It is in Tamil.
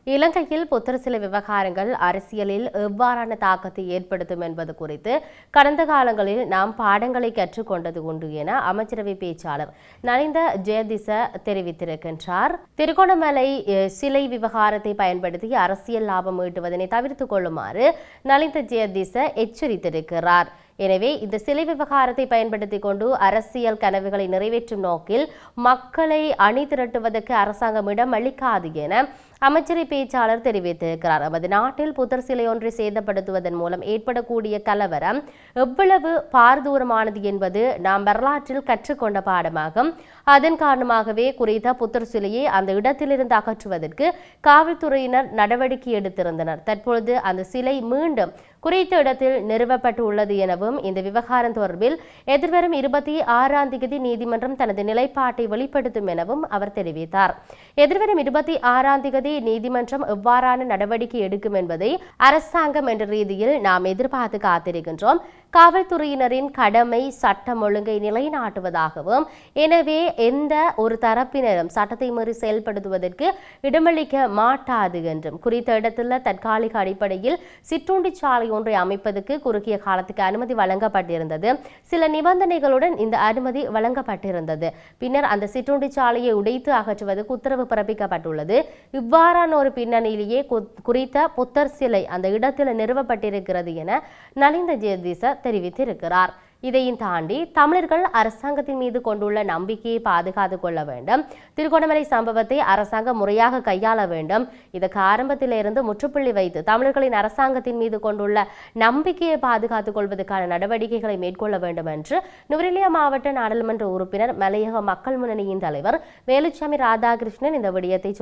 இலங்கையில் புத்தர் சிலை விவகாரங்கள் அரசியலில் எவ்வாறான தாக்கத்தை ஏற்படுத்தும் என்பது குறித்து கடந்த காலங்களில் நாம் பாடங்களை கற்றுக்கொண்டது உண்டு என அமைச்சரவை பேச்சாளர் நலிந்த ஜெயதிச தெரிவித்திருக்கின்றார். திருகோணமலை சிலை விவகாரத்தை பயன்படுத்தி அரசியல் லாபம் ஈட்டுவதனை தவிர்த்துக் கொள்ளுமாறு நலிந்த ஜெயதிச எச்சரித்திருக்கிறார். எனவே இந்த சிலை விவகாரத்தை பயன்படுத்திக் கொண்டு அரசியல் கனவுகளை நிறைவேற்றும் நோக்கில் மக்களை அணி திரட்டுவதற்கு அரசாங்கம் இடம் அளிக்காது என அமைச்சரை பேச்சாளர் தெரிவித்திருக்கிறார். நமது நாட்டில் புத்தர் சிலை ஒன்றை சேதப்படுத்துவதன் மூலம் ஏற்படக்கூடிய கலவரம் எவ்வளவு பாரதூரமானது என்பது நாம் வரலாற்றில் கற்றுக்கொண்ட பாடமாகும். அதன் காரணமாகவே குறித்த புத்தர் சிலையை அந்த இடத்திலிருந்து அகற்றுவதற்கு காவல்துறையினர் நடவடிக்கை எடுத்திருந்தனர். தற்பொழுது அந்த சிலை மீண்டும் குறித்த இடத்தில் நிறுவப்பட்டு உள்ளது எனவும் இந்த விவகாரம் தொடர்பில் எதிர்வரும் 26ஆம் தேதி நீதிமன்றம் தனது நிலைப்பாட்டை வெளிப்படுத்தும் எனவும் அவர் தெரிவித்தார். எதிர்வரும் 26ஆம் தேதி நீதிமன்றம் எவ்வாறான நடவடிக்கை எடுக்கும் என்பதை அரசாங்கம் என்ற ரீதியில் நாம் எதிர்பார்த்து காத்திருக்கின்றோம். காவல்துறையினரின் கடமை சட்டம் ஒழுங்கை நிலைநாட்டுவதாகவும், எனவே எந்த ஒரு தரப்பினரும் சட்டத்தை மீறி செயல்படுத்துவதற்கு இடமளிக்க மாட்டாது என்றும், குறித்த இடத்தில் தற்காலிக அடிப்படையில் சிற்றுண்டி சாலை ஒன்றை அமைப்பதற்கு குறுகிய காலத்துக்கு அனுமதி வழங்கப்பட்டிருந்தது. சில நிபந்தனைகளுடன் இந்த அனுமதி வழங்கப்பட்டிருந்தது. பின்னர் அந்த சிற்றுண்டி சாலையை உடைத்து அகற்றுவதற்கு உத்தரவு பிறப்பிக்கப்பட்டுள்ளது. இவ்வாறான ஒரு பின்னணியிலேயே குறித்த புத்தர் சிலை அந்த இடத்தில் நிறுவப்பட்டிருக்கிறது என நலிந்த ஜெயதிச தெரிவித்திருக்கிறார். இதையும் தாண்டி தமிழர்கள் அரசாங்கத்தின் மீது கொண்டுள்ள நம்பிக்கையை பாதுகாத்துக் கொள்ள வேண்டும். திருகோணமலை சம்பவத்தை அரசாங்கம் முறையாக கையாள வேண்டும். இதற்கு ஆரம்பத்திலிருந்து முற்றுப்புள்ளி வைத்து தமிழர்களின் அரசாங்கத்தின் மீது கொண்டுள்ள நம்பிக்கையை பாதுகாத்துக் கொள்வதற்கான நடவடிக்கைகளை மேற்கொள்ள வேண்டும் என்று நுவரெலியா மாவட்ட நாடாளுமன்ற உறுப்பினர் மலையக மக்கள் முன்னணியின் தலைவர் வேலுச்சாமி ராதாகிருஷ்ணன் இந்த விடயத்தை